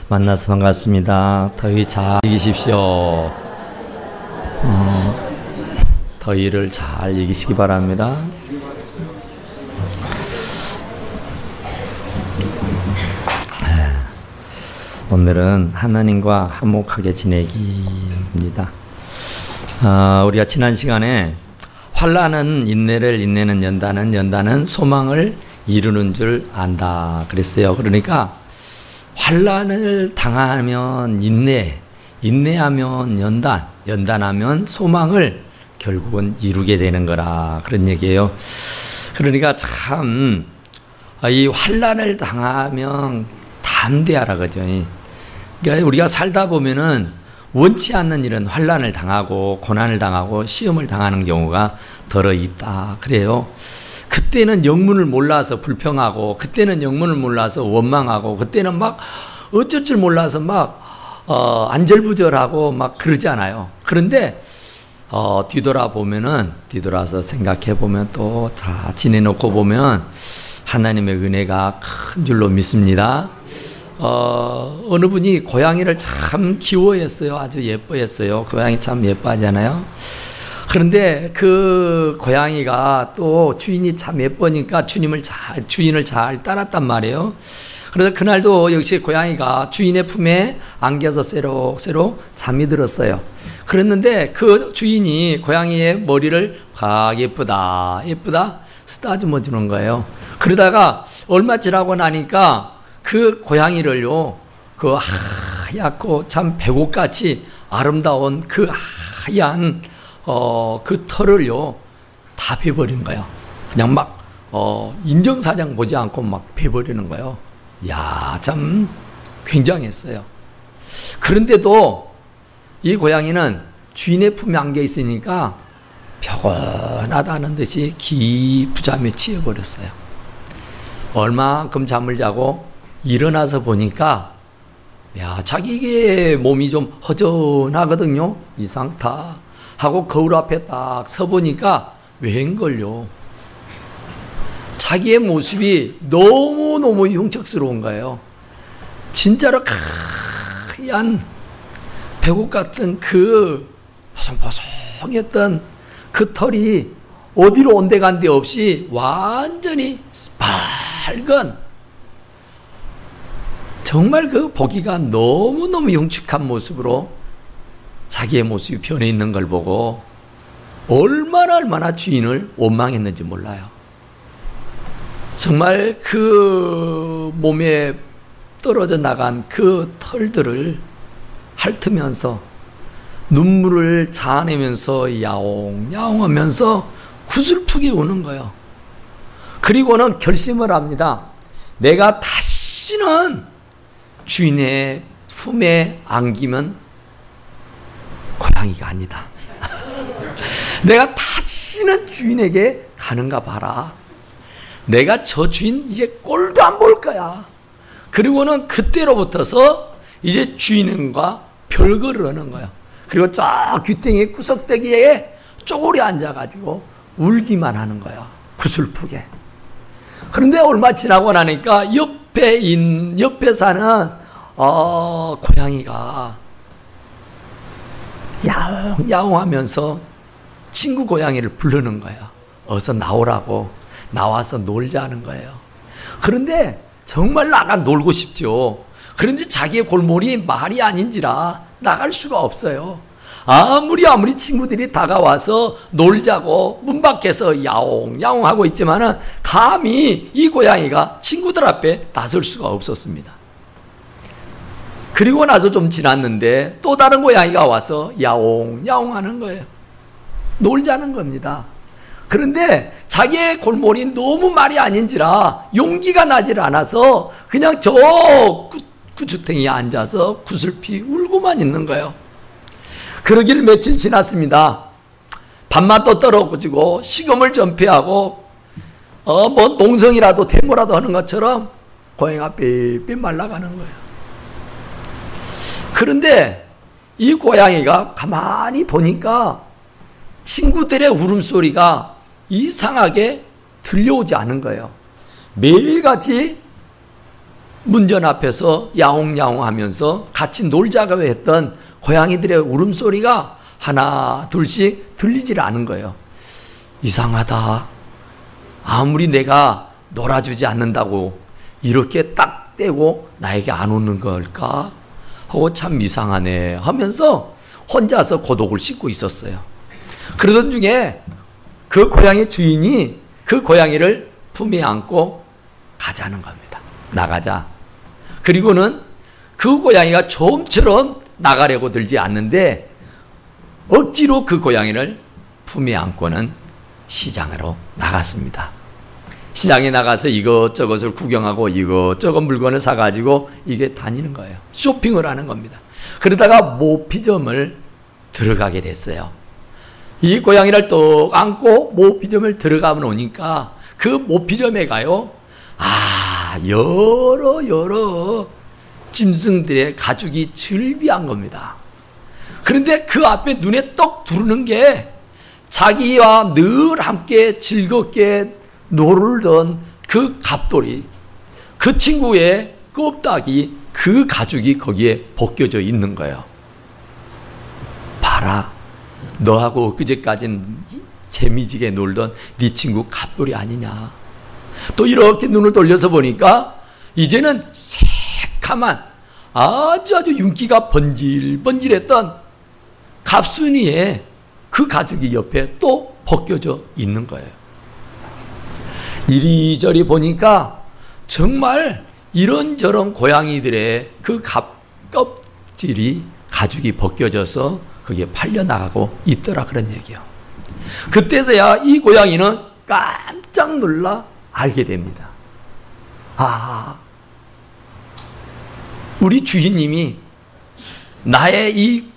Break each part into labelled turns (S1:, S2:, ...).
S1: 만나서 반갑습니다. 더위 잘 이기십시오. 더위를 잘 이기시기 바랍니다. 오늘은 하나님과 화목하게 지내기입니다. 우리가 지난 시간에 환난은 인내를, 인내는 연단은, 연단은 소망을 이루는 줄 안다 그랬어요. 그러니까 환난을 당하면 인내, 인내하면 연단, 연단하면 소망을 결국은 이루게 되는 거라 그런 얘기예요. 그러니까 참 이 환난을 당하면 담대하라 그죠. 그러니까 우리가 살다 보면은 원치 않는 일은 환난을 당하고 고난을 당하고 시험을 당하는 경우가 더러 있다 그래요. 그때는 영문을 몰라서 불평하고, 그때는 영문을 몰라서 원망하고, 그때는 막 어쩔 줄 몰라서 막 안절부절하고 막 그러잖아요. 그런데 뒤돌아서 생각해 보면 또 다 지내놓고 보면 하나님의 은혜가 큰 줄로 믿습니다. 어느 분이 고양이를 참 귀여워했어요. 아주 예뻐했어요. 고양이 참 예뻐하잖아요. 그런데 그 고양이가 또 주인이 참 예쁘니까 주인을 잘 따랐단 말이에요. 그래서 그날도 역시 고양이가 주인의 품에 안겨서 새로 잠이 들었어요. 그랬는데 그 주인이 고양이의 머리를 예쁘다 쓰다듬어 주는 거예요. 그러다가 얼마 지나고 나니까 그 고양이를요, 그 하얗고 참 배꼽같이 아름다운 그 하얀 그 털을요 다 베버린 거예요. 그냥 막 인정사냥 보지 않고 막 베버리는 거예요. 야, 참 굉장했어요. 그런데도 이 고양이는 주인의 품에 안겨 있으니까 평온하다는 듯이 깊은 잠에 취해버렸어요. 얼마큼 잠을 자고 일어나서 보니까 자기의 몸이 좀 허전하거든요. 이상타 하고 거울 앞에 딱 서보니까 웬걸요, 자기의 모습이 너무너무 흉측스러운 거예요. 진짜로 하얀 배꼽 같은 그 보송보송했던 그 털이 어디로 온데간데 없이 완전히 밝은, 정말 그 보기가 너무너무 흉측한 모습으로 자기의 모습이 변해 있는 걸 보고 얼마나 주인을 원망했는지 몰라요. 정말 그 몸에 떨어져 나간 그 털들을 핥으면서 눈물을 자아내면서 야옹야옹하면서 구슬프게 우는 거예요. 그리고는 결심을 합니다. 내가 다시는 주인의 품에 안기면 고양이가 아니다. 내가 다시는 주인에게 가는가 봐라. 내가 저 주인 이제 꼴도 안 볼 거야. 그리고는 그때로부터서 이제 주인과 별거를 하는 거예요. 그리고 저 귀땡이 구석대기에 쪼그려 앉아가지고 울기만 하는 거예요. 구슬프게. 그런데 얼마 지나고 나니까 옆에 사는 고양이가 야옹야옹하면서 친구 고양이를 부르는 거예요. 어서 나오라고, 나와서 놀자는 거예요. 그런데 정말 나가 놀고 싶죠. 그런데 자기의 골몰이 말이 아닌지라 나갈 수가 없어요. 아무리 친구들이 다가와서 놀자고 문 밖에서 야옹야옹 하고 있지만은 감히 이 고양이가 친구들 앞에 나설 수가 없었습니다. 그리고 나서 좀 지났는데 또 다른 고양이가 와서 야옹야옹 하는 거예요. 놀자는 겁니다. 그런데 자기의 골몰이 너무 말이 아닌지라 용기가 나질 않아서 그냥 저 구주탱이에 앉아서 구슬피 울고만 있는 거예요. 그러길 며칠 지났습니다. 밥맛도 떨어지고 식욕을 전폐하고 뭐 농성이라도 데모라도 하는 것처럼 고양이가 삐삐 말라가는 거예요. 그런데 이 고양이가 가만히 보니까 친구들의 울음소리가 이상하게 들려오지 않은 거예요. 매일같이 문전 앞에서 야옹야옹 하면서 같이 놀자고 했던 고양이들의 울음소리가 하나 둘씩 들리질 않은 거예요. 이상하다. 아무리 내가 놀아주지 않는다고 이렇게 딱 떼고 나에게 안 오는 걸까? 하고 참 이상하네 하면서 혼자서 고독을 씻고 있었어요. 그러던 중에 그 고양이 주인이 그 고양이를 품에 안고 가자는 겁니다. 나가자. 그리고는 그 고양이가 좀처럼 나가려고 들지 않는데 억지로 그 고양이를 품에 안고는 시장으로 나갔습니다. 시장에 나가서 이것저것을 구경하고 이것저것 물건을 사가지고 이게 다니는 거예요. 쇼핑을 하는 겁니다. 그러다가 모피점을 들어가게 됐어요. 이 고양이를 또 안고 모피점을 들어가면 오니까 그 모피점에 가요. 여러 짐승들의 가죽이 즐비한 겁니다. 그런데 그 앞에 눈에 떡 들어오는 게 자기와 늘 함께 즐겁게 놀던 그 갑돌이, 그 친구의 껍데기, 그 가죽이 거기에 벗겨져 있는 거예요. 봐라, 너하고 그제까지는 재미지게 놀던 네 친구 갑돌이 아니냐. 또 이렇게 눈을 돌려서 보니까 이제는 새카만 아주 윤기가 번질번질했던 갑순이의 그 가죽이 옆에 또 벗겨져 있는 거예요. 이리저리 보니까 정말 이런저런 고양이들의 그 껍질이 가죽이 벗겨져서 그게 팔려나가고 있더라 그런 얘기요. 그때서야 이 고양이는 깜짝 놀라 알게 됩니다. 우리 주인님이 나의 이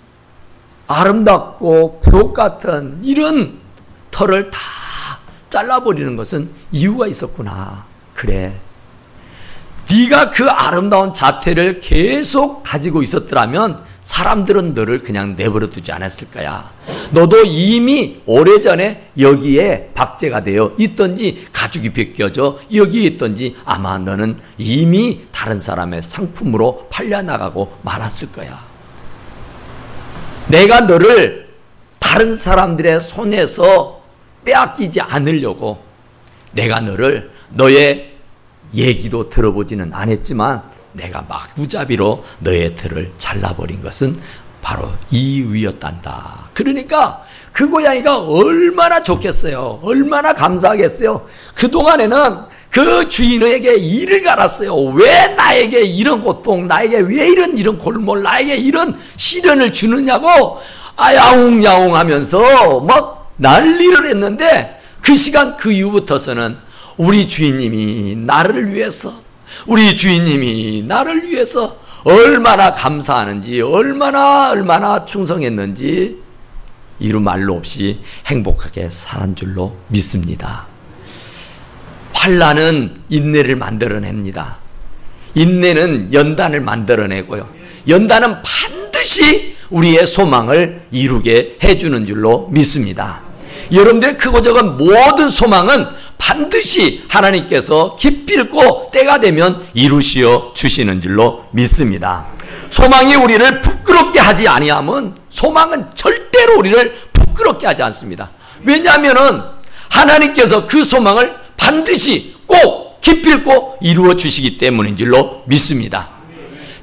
S1: 아름답고 벽 같은 이런 털을 다 잘라버리는 것은 이유가 있었구나. 그래, 네가 그 아름다운 자태를 계속 가지고 있었더라면 사람들은 너를 그냥 내버려 두지 않았을 거야. 너도 이미 오래전에 여기에 박제가 되어 있던지 가죽이 벗겨져 여기에 있던지 아마 너는 이미 다른 사람의 상품으로 팔려나가고 말았을 거야. 내가 너를 다른 사람들의 손에서 빼앗기지 않으려고 내가 너의 얘기도 들어보지는 않았지만 내가 마구잡이로 너의 털을 잘라버린 것은 바로 이유였단다. 그러니까 그 고양이가 얼마나 좋겠어요. 얼마나 감사하겠어요. 그동안에는 그 주인에게 이를 갈았어요. 왜 나에게 이런 고통, 나에게 왜 이런 골몰, 나에게 이런 시련을 주느냐고 야웅야웅 하면서 막 난리를 했는데 그 시간 그 이후부터서는 우리 주인님이 나를 위해서 얼마나 감사하는지 얼마나 충성했는지 이루 말로 없이 행복하게 살은 줄로 믿습니다. 환난은 인내를 만들어냅니다. 인내는 연단을 만들어내고요. 연단은 반드시 우리의 소망을 이루게 해주는 줄로 믿습니다. 여러분들의 크고 작은 모든 소망은 반드시 하나님께서 기필코 때가 되면 이루시어 주시는 줄로 믿습니다. 소망이 우리를 부끄럽게 하지 아니하면 소망은 절대로 우리를 부끄럽게 하지 않습니다. 왜냐하면은 하나님께서 그 소망을 반드시 꼭 기필코 이루어 주시기 때문인 줄로 믿습니다.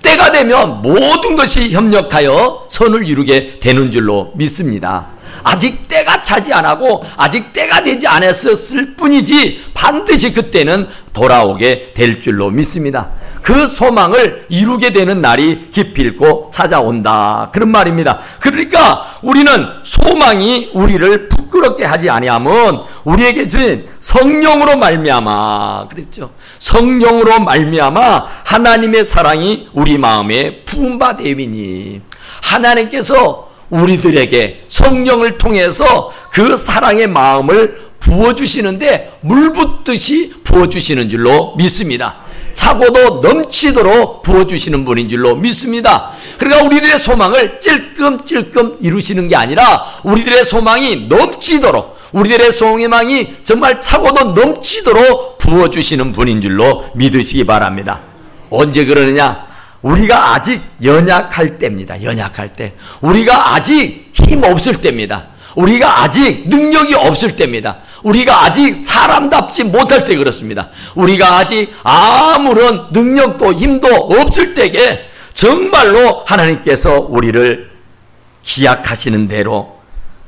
S1: 때가 되면 모든 것이 협력하여 선을 이루게 되는 줄로 믿습니다. 아직 때가 차지 않았고 아직 때가 되지 않았을 뿐이지 반드시 그때는 돌아오게 될 줄로 믿습니다. 그 소망을 이루게 되는 날이 기필코 찾아온다 그런 말입니다. 그러니까 우리는 소망이 우리를 부끄럽게 하지 아니하면 우리에게 주신 성령으로 말미암아 그랬죠. 성령으로 말미암아 하나님의 사랑이 우리 마음에 부은 바 되이니 하나님께서 우리들에게 성령을 통해서 그 사랑의 마음을 부어주시는데 물 붓듯이 부어주시는 줄로 믿습니다. 차고도 넘치도록 부어주시는 분인 줄로 믿습니다. 그러니까 우리들의 소망을 찔끔찔끔 이루시는 게 아니라 우리들의 소망이 넘치도록 우리들의 소망이 정말 차고도 넘치도록 부어주시는 분인 줄로 믿으시기 바랍니다. 언제 그러느냐? 우리가 아직 연약할 때입니다. 연약할 때. 우리가 아직 힘 없을 때입니다. 우리가 아직 능력이 없을 때입니다. 우리가 아직 사람답지 못할 때 그렇습니다. 우리가 아직 아무런 능력도 힘도 없을 때에 정말로 하나님께서 우리를 기약하시는 대로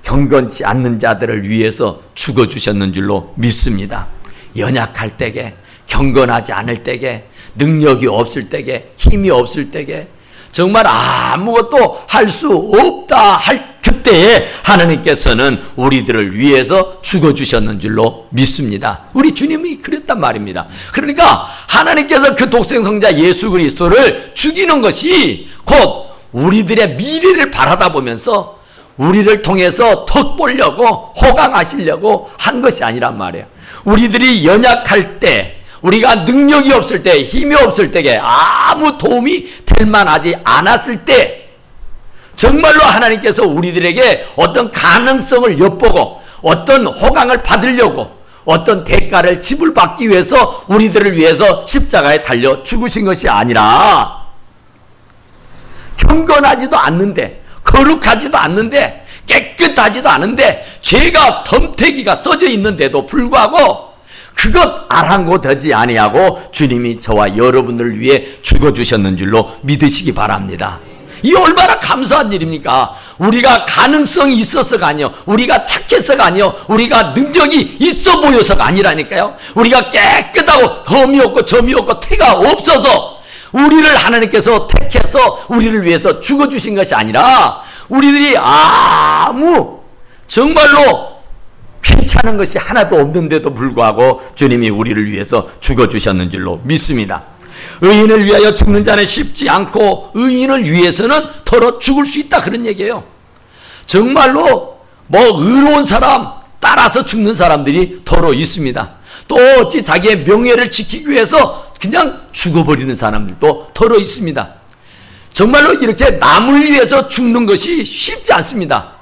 S1: 경건치 않는 자들을 위해서 죽어주셨는 줄로 믿습니다. 연약할 때에, 경건하지 않을 때에, 능력이 없을 때에, 힘이 없을 때에, 정말 아무것도 할 수 없다 할 그때에 하나님께서는 우리들을 위해서 죽어주셨는 줄로 믿습니다. 우리 주님이 그랬단 말입니다. 그러니까 하나님께서 그 독생성자 예수 그리스도를 죽이는 것이 곧 우리들의 미래를 바라다 보면서 우리를 통해서 덕 보려고 호강하시려고 한 것이 아니란 말이에요. 우리들이 연약할 때, 우리가 능력이 없을 때, 힘이 없을 때에 아무 도움이 될 만하지 않았을 때 정말로 하나님께서 우리들에게 어떤 가능성을 엿보고 어떤 호강을 받으려고 어떤 대가를 지불받기 위해서 우리들을 위해서 십자가에 달려 죽으신 것이 아니라 경건하지도 않는데, 거룩하지도 않는데, 깨끗하지도 않은데 죄가 덤태기가 써져 있는데도 불구하고 그것 아랑곳하지 아니하고 주님이 저와 여러분들을 위해 죽어주셨는 줄로 믿으시기 바랍니다. 이 얼마나 감사한 일입니까? 우리가 가능성이 있어서가 아니요, 우리가 착해서가 아니요, 우리가 능력이 있어 보여서가 아니라니까요. 우리가 깨끗하고 흠이 없고 점이 없고 태가 없어서 우리를 하나님께서 택해서 우리를 위해서 죽어주신 것이 아니라 우리들이 아무 정말로 괜찮은 것이 하나도 없는데도 불구하고 주님이 우리를 위해서 죽어주셨는 줄로 믿습니다. 의인을 위하여 죽는 자는 쉽지 않고 의인을 위해서는 더러 죽을 수 있다, 그런 얘기예요. 정말로 의로운 사람 따라서 죽는 사람들이 더러 있습니다. 또 어찌 자기의 명예를 지키기 위해서 그냥 죽어버리는 사람들도 더러 있습니다. 정말로 이렇게 남을 위해서 죽는 것이 쉽지 않습니다.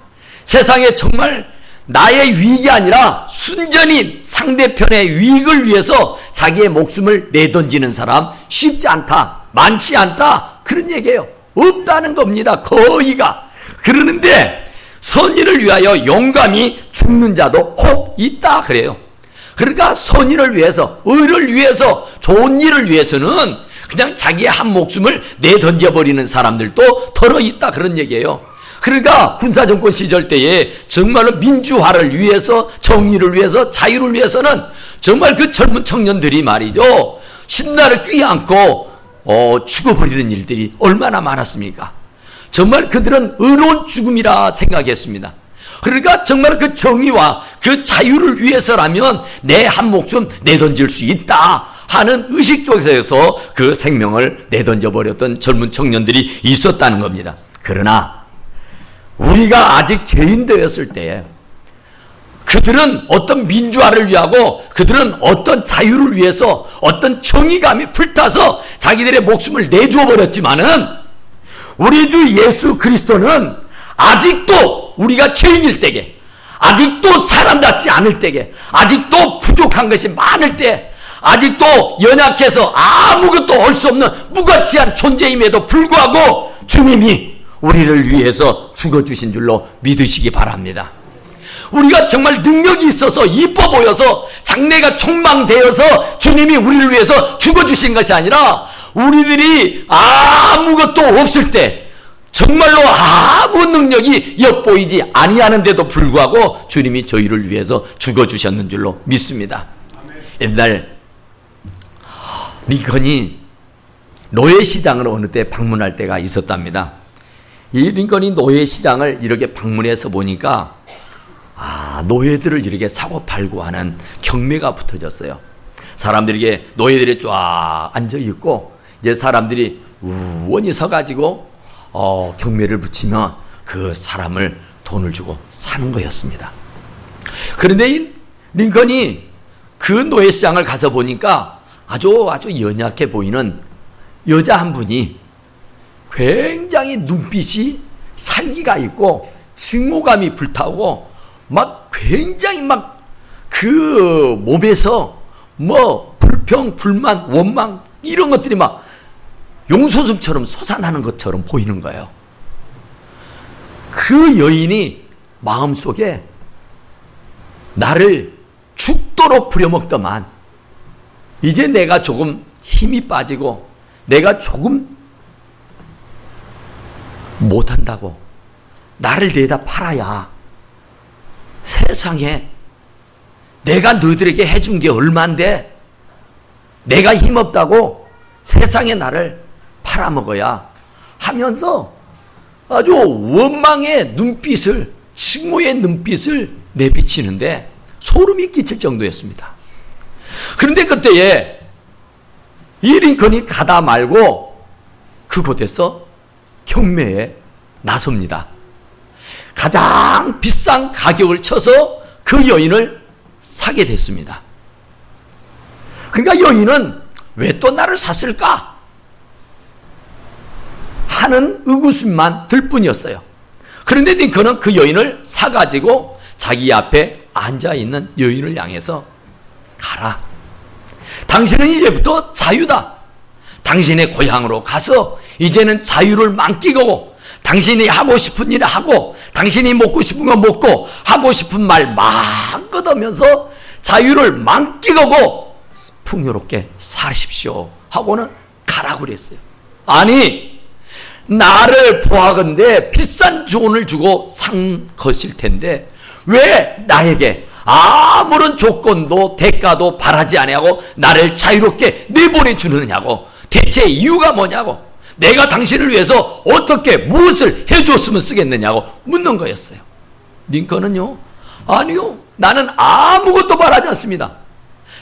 S1: 세상에 정말 나의 위익이 아니라 순전히 상대편의 유익을 위해서 자기의 목숨을 내던지는 사람 쉽지 않다, 많지 않다, 그런 얘기예요. 없다는 겁니다, 거의가. 그러는데 선의를 위하여 용감히 죽는 자도 혹 있다 그래요. 그러니까 선의를 위해서, 의를 위해서, 좋은 일을 위해서는 그냥 자기의 한 목숨을 내던져버리는 사람들도 덜어 있다, 그런 얘기예요. 그러니까 군사정권 시절 때에 정말로 민주화를 위해서, 정의를 위해서, 자유를 위해서는 정말 그 젊은 청년들이 말이죠, 신나를 껴안고 죽어버리는 일들이 얼마나 많았습니까? 정말 그들은 의로운 죽음이라 생각했습니다. 그러니까 정말 그 정의와 그 자유를 위해서라면 내 한 목숨 내던질 수 있다 하는 의식 속에서 그 생명을 내던져 버렸던 젊은 청년들이 있었다는 겁니다. 그러나 우리가 아직 죄인되었을 때에 그들은 어떤 민주화를 위하고 그들은 어떤 자유를 위해서 어떤 정의감이 불타서 자기들의 목숨을 내주어 버렸지만은 우리 주 예수 그리스도는 아직도 우리가 죄인일 때에, 아직도 사람답지 않을 때에, 아직도 부족한 것이 많을 때, 아직도 연약해서 아무것도 할 수 없는 무가치한 존재임에도 불구하고 주님이 우리를 위해서 죽어주신 줄로 믿으시기 바랍니다. 우리가 정말 능력이 있어서 이뻐 보여서 장래가 촉망되어서 주님이 우리를 위해서 죽어주신 것이 아니라 우리들이 아무것도 없을 때 정말로 아무 능력이 엿보이지 아니하는데도 불구하고 주님이 저희를 위해서 죽어주셨는 줄로 믿습니다. 옛날 링컨이 노예시장을 어느 때 방문할 때가 있었답니다. 이 링컨이 노예시장을 이렇게 방문해서 보니까 노예들을 이렇게 사고 팔고 하는 경매가 붙어졌어요. 사람들에게 노예들이 쫙 앉아 있고 이제 사람들이 우원히 서가지고 경매를 붙이면 그 사람을 돈을 주고 사는 거였습니다. 그런데 이 링컨이 그 노예시장을 가서 보니까 아주 연약해 보이는 여자 한 분이 굉장히 눈빛이 살기가 있고 증오감이 불타오고 굉장히 그 몸에서 불평, 불만, 원망 이런 것들이 용솟음처럼 솟아나는 것처럼 보이는 거예요. 그 여인이 마음속에 나를 죽도록 부려먹더만 이제 내가 조금 힘이 빠지고 내가 조금 못한다고 나를 내다 팔아야 세상에 내가 너희들에게 해준 게 얼만데 내가 힘없다고 세상에 나를 팔아먹어야 하면서 아주 원망의 눈빛을, 증오의 눈빛을 내비치는데 소름이 끼칠 정도였습니다. 그런데 그때에 이 링컨이 가다 말고 그곳에서 경매에 나섭니다. 가장 비싼 가격을 쳐서 그 여인을 사게 됐습니다. 그러니까 여인은 왜 또 나를 샀을까 하는 의구심만 들 뿐이었어요. 그런데 링컨은 그 여인을 사가지고 자기 앞에 앉아있는 여인을 향해서 가라. 당신은 이제부터 자유다. 당신의 고향으로 가서 이제는 자유를 만끽하고 당신이 하고 싶은 일을 하고 당신이 먹고 싶은 거 먹고 하고 싶은 말 마음껏 하면서 자유를 만끽하고 풍요롭게 사십시오 하고는 가라고 그랬어요. 아니 나를 보아건대 비싼 조언을 주고 산 것일 텐데 왜 나에게 아무런 조건도 대가도 바라지 아니하고 나를 자유롭게 내보내주느냐고 대체 이유가 뭐냐고 내가 당신을 위해서 어떻게 무엇을 해줬으면 쓰겠느냐고 묻는 거였어요. 링컨은요 아니요 나는 아무것도 바라지 않습니다.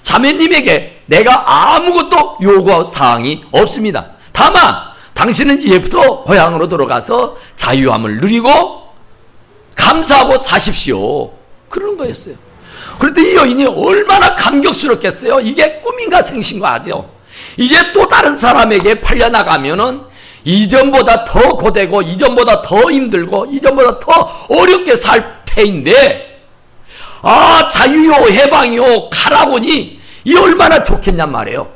S1: 자매님에게 내가 아무것도 요구 사항이 없습니다. 다만 당신은 이제부터 고향으로 돌아가서 자유함을 누리고 감사하고 사십시오. 그런 거였어요. 그런데 이 여인이 얼마나 감격스럽겠어요. 이게 꿈인가 생신가 하죠. 이제 또 다른 사람에게 팔려나가면은 이전보다 더 고되고 이전보다 더 힘들고 이전보다 더 어렵게 살 테인데 자유요 해방이요 가라보니 이 얼마나 좋겠냔 말이에요.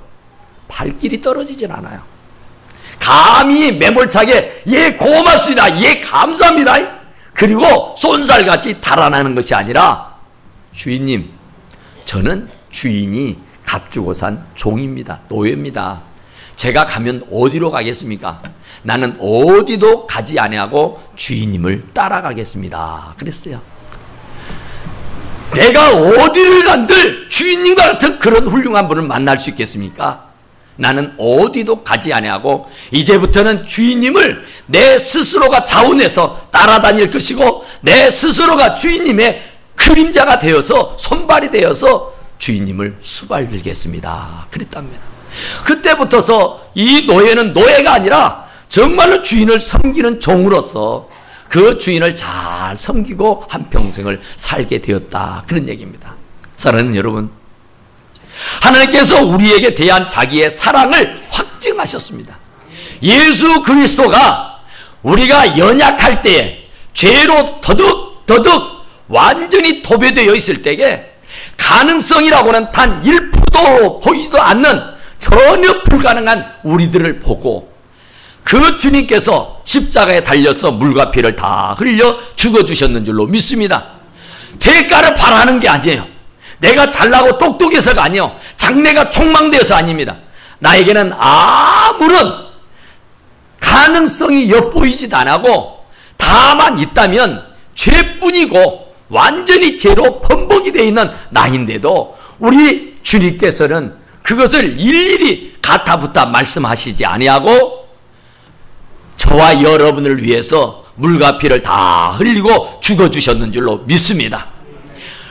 S1: 발길이 떨어지진 않아요. 감히 매몰차게 예 고맙습니다 예 감사합니다 그리고 쏜살같이 달아나는 것이 아니라 주인님 저는 주인이 값주고 산 종입니다. 노예입니다. 제가 가면 어디로 가겠습니까? 나는 어디도 가지 아니하고 주인님을 따라가겠습니다. 그랬어요. 내가 어디를 간들 주인님과 같은 그런 훌륭한 분을 만날 수 있겠습니까? 나는 어디도 가지 아니하고 이제부터는 주인님을 내 스스로가 자원해서 따라다닐 것이고 내 스스로가 주인님의 그림자가 되어서 손발이 되어서 주인님을 수발들겠습니다. 그랬답니다. 그때부터서 이 노예는 노예가 아니라 정말로 주인을 섬기는 종으로서 그 주인을 잘 섬기고 한평생을 살게 되었다. 그런 얘기입니다. 사랑하는 여러분, 하나님께서 우리에게 대한 자기의 사랑을 확증하셨습니다. 예수 그리스도가 우리가 연약할 때에 죄로 더덕더덕 완전히 도배되어 있을 때에 가능성이라고는 단 1%도 보이지도 않는 전혀 불가능한 우리들을 보고 그 주님께서 십자가에 달려서 물과 피를 다 흘려 죽어주셨는 줄로 믿습니다. 대가를 바라는 게 아니에요. 내가 잘나고 똑똑해서가 아니에요. 장래가 촉망되어서 아닙니다. 나에게는 아무런 가능성이 엿보이지도 않고 다만 있다면 죄뿐이고 완전히 죄로 범벅이 되어 있는 나인데도 우리 주님께서는 그것을 일일이 가타부타 말씀하시지 아니하고 저와 여러분을 위해서 물과 피를 다 흘리고 죽어주셨는 줄로 믿습니다.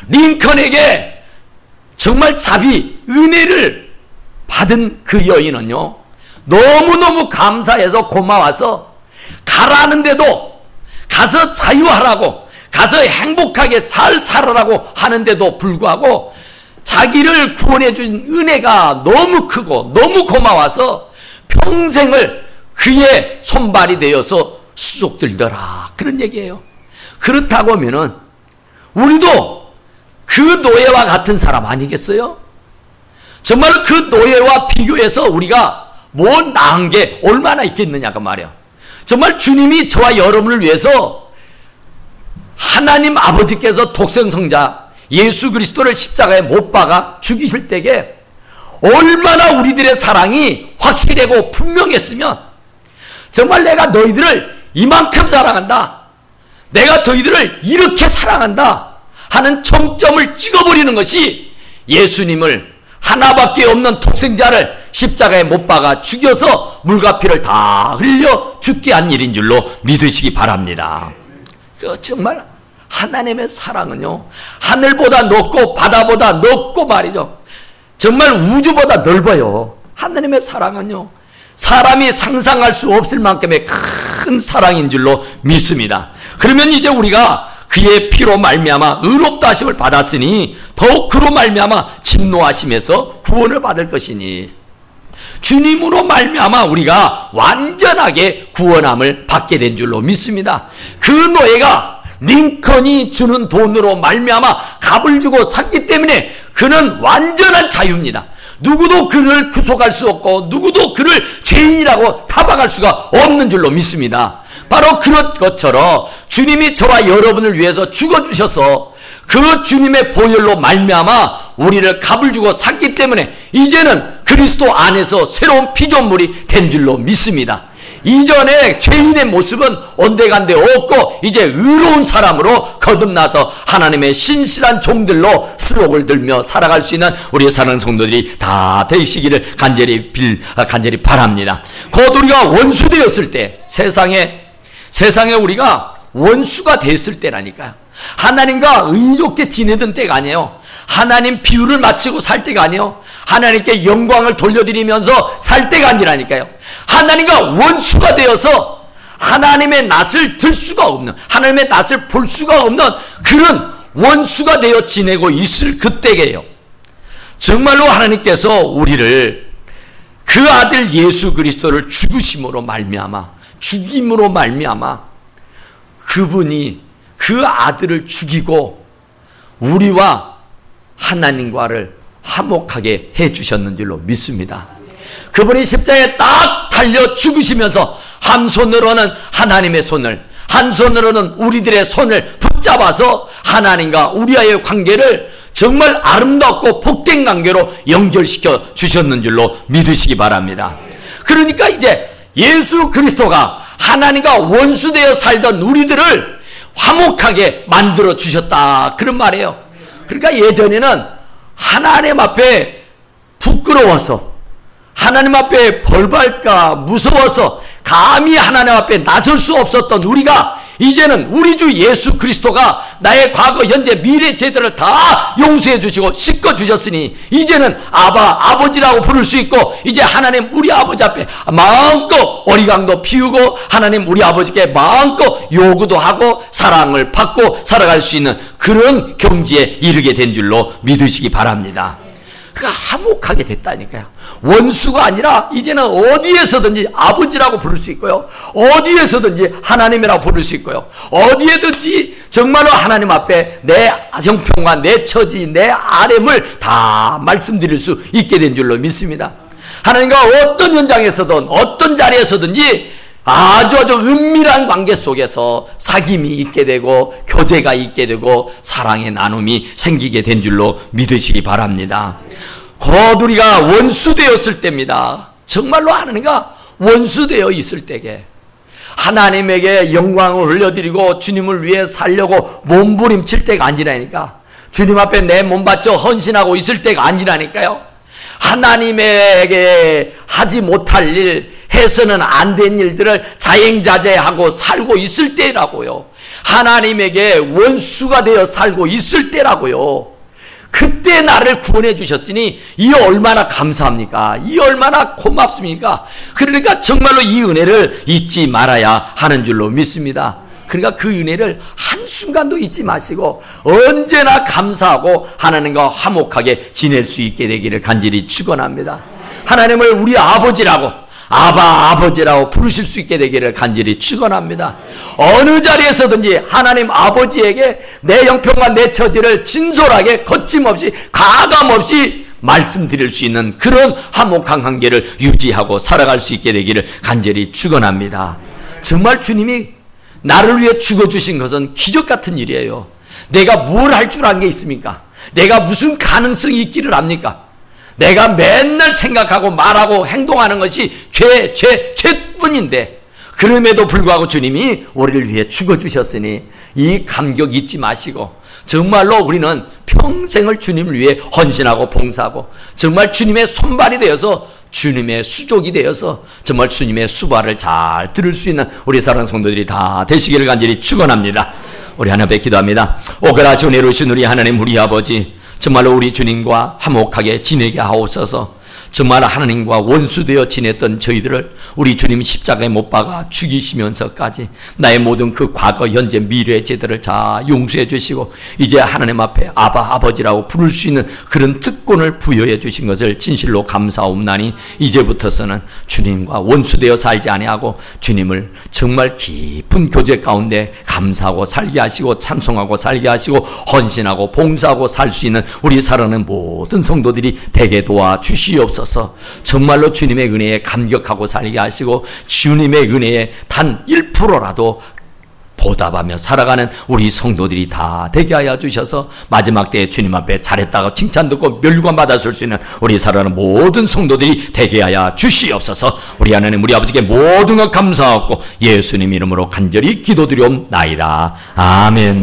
S1: 링컨에게 정말 자비, 은혜를 받은 그 여인은요, 너무너무 감사해서 고마워서 가라는데도, 가서 자유하라고, 가서 행복하게 잘 살아라고 하는데도 불구하고 자기를 구원해 준 은혜가 너무 크고 너무 고마워서 평생을 그의 손발이 되어서 수속들더라. 그런 얘기예요. 그렇다고 하면은 우리도 그 노예와 같은 사람 아니겠어요? 정말 그 노예와 비교해서 우리가 뭐 나은 게 얼마나 있겠느냐가 말이야. 정말 주님이 저와 여러분을 위해서 하나님 아버지께서 독생성자 예수 그리스도를 십자가에 못 박아 죽이실 때에 얼마나 우리들의 사랑이 확실하고 분명했으면 정말 내가 너희들을 이만큼 사랑한다, 내가 너희들을 이렇게 사랑한다 하는 정점을 찍어버리는 것이 예수님을, 하나밖에 없는 독생자를 십자가에 못 박아 죽여서 물과 피를 다 흘려 죽게 한 일인 줄로 믿으시기 바랍니다. 정말 하나님의 사랑은요, 하늘보다 높고 바다보다 높고 말이죠, 정말 우주보다 넓어요. 하나님의 사랑은요, 사람이 상상할 수 없을 만큼의 큰 사랑인 줄로 믿습니다. 그러면 이제 우리가 그의 피로 말미암아 의롭다 하심을 받았으니 더욱 그로 말미암아 진노하심에서 구원을 받을 것이니, 주님으로 말미암아 우리가 완전하게 구원함을 받게 된 줄로 믿습니다. 그 노예가 링컨이 주는 돈으로 말미암아 값을 주고 샀기 때문에 그는 완전한 자유입니다. 누구도 그를 구속할 수 없고 누구도 그를 죄인이라고 타박할 수가 없는 줄로 믿습니다. 바로 그런 것처럼 주님이 저와 여러분을 위해서 죽어주셔서 그 주님의 보혈로 말미암아 우리를 값을 주고 샀기 때문에 이제는 그리스도 안에서 새로운 피조물이 된 줄로 믿습니다. 이전에 죄인의 모습은 온데간데 없고 이제 의로운 사람으로 거듭나서 하나님의 신실한 종들로 수록을 들며 살아갈 수 있는 우리 사랑하는 성도들이 다 되시기를 간절히 바랍니다. 곧 우리가 원수 되었을 때, 세상에 우리가 원수가 됐을 때라니까요. 하나님과 의롭게 지내던 때가 아니에요. 하나님 비유를 마치고 살 때가 아니에요. 하나님께 영광을 돌려드리면서 살 때가 아니라니까요. 하나님과 원수가 되어서 하나님의 낯을 들 수가 없는, 하나님의 낯을 볼 수가 없는 그런 원수가 되어 지내고 있을 그때예요. 정말로 하나님께서 우리를 그 아들 예수 그리스도를 죽으심으로 말미암아 그분이 그 아들을 죽이고 우리와 하나님과를 화목하게 해주셨는 줄로 믿습니다. 그분이 십자가에 딱 달려 죽으시면서 한 손으로는 하나님의 손을, 한 손으로는 우리들의 손을 붙잡아서 하나님과 우리와의 관계를 정말 아름답고 복된 관계로 연결시켜 주셨는 줄로 믿으시기 바랍니다. 그러니까 이제 예수 그리스도가 하나님과 원수되어 살던 우리들을 화목하게 만들어 주셨다, 그런 말이에요. 그러니까 예전에는 하나님 앞에 부끄러워서, 하나님 앞에 벌받을까 무서워서 감히 하나님 앞에 나설 수 없었던 우리가 이제는 우리 주 예수 그리스도가 나의 과거, 현재, 미래 죄들을 다 용서해 주시고 씻어 주셨으니 이제는 아버지라고 부를 수 있고, 이제 하나님 우리 아버지 앞에 마음껏 어리광도 피우고 하나님 우리 아버지께 마음껏 요구도 하고 사랑을 받고 살아갈 수 있는 그런 경지에 이르게 된 줄로 믿으시기 바랍니다. 그러니까 화목하게 됐다니까요. 원수가 아니라 이제는 어디에서든지 아버지라고 부를 수 있고요, 어디에서든지 하나님이라고 부를 수 있고요, 어디에든지 정말로 하나님 앞에 내 형편과 내 처지, 내 아렘을 다 말씀드릴 수 있게 된 줄로 믿습니다. 하나님과 어떤 현장에서든 어떤 자리에서든지 아주 은밀한 관계 속에서 사귐이 있게 되고 교제가 있게 되고 사랑의 나눔이 생기게 된 줄로 믿으시기 바랍니다. 곧 우리가 원수 되었을 때입니다. 정말로 하나님과 원수 되어 있을 때에 하나님에게 영광을 올려드리고 주님을 위해 살려고 몸부림칠 때가 아니라니까, 주님 앞에 내 몸 바쳐 헌신하고 있을 때가 아니라니까요. 하나님에게 하지 못할 일, 해서는 안 된 일들을 자행자제하고 살고 있을 때라고요. 하나님에게 원수가 되어 살고 있을 때라고요. 그때 나를 구원해 주셨으니 이 얼마나 감사합니까? 이 얼마나 고맙습니까? 그러니까 정말로 이 은혜를 잊지 말아야 하는 줄로 믿습니다. 그러니까 그 은혜를 한순간도 잊지 마시고 언제나 감사하고 하나님과 화목하게 지낼 수 있게 되기를 간절히 축원합니다. 하나님을 우리 아버지라고, 아버지라고 부르실 수 있게 되기를 간절히 축원합니다. 어느 자리에서든지 하나님 아버지에게 내 형편과 내 처지를 진솔하게 거침없이 가감없이 말씀드릴 수 있는 그런 화목한 관계를 유지하고 살아갈 수 있게 되기를 간절히 축원합니다. 정말 주님이 나를 위해 죽어주신 것은 기적 같은 일이에요. 내가 뭘 할 줄 아는 게 있습니까? 내가 무슨 가능성이 있기를 합니까? 내가 맨날 생각하고 말하고 행동하는 것이 죄뿐인데, 그럼에도 불구하고 주님이 우리를 위해 죽어주셨으니 이 감격 잊지 마시고 정말로 우리는 평생을 주님을 위해 헌신하고 봉사하고 정말 주님의 손발이 되어서 주님의 수족이 되어서 정말 주님의 수발을 잘 들을 수 있는 우리 사랑하는 성도들이 다 되시기를 간절히 축원합니다. 우리 하나님 앞에 기도합니다. 오그라지 은혜로우신 우리 하나님, 우리 아버지, 정말로 우리 주님과 화목하게 지내게 하옵소서. 정말 하나님과 원수되어 지냈던 저희들을 우리 주님 십자가에 못 박아 죽이시면서까지 나의 모든 그 과거, 현재, 미래의 죄들을 다 용서해 주시고 이제 하나님 앞에 아바, 아버지라고 부를 수 있는 그런 특권을 부여해 주신 것을 진실로 감사옵나니 이제부터서는 주님과 원수되어 살지 아니하고 주님을 정말 깊은 교제 가운데 감사하고 살게 하시고 찬송하고 살게 하시고 헌신하고 봉사하고 살 수 있는 우리 사랑하는 모든 성도들이 되게 도와주시옵소서. 정말로 주님의 은혜에 감격하고 살게 하시고 주님의 은혜에 단 1%라도 보답하며 살아가는 우리 성도들이 다 되게 하여 주셔서 마지막 때에 주님 앞에 잘했다고 칭찬 듣고 멸관 받았을 수 있는 우리 사랑하는 모든 성도들이 되게 하여 주시옵소서. 우리 하나님, 우리 아버지께 모든 것 감사하고 예수님 이름으로 간절히 기도드리옵나이다. 아멘.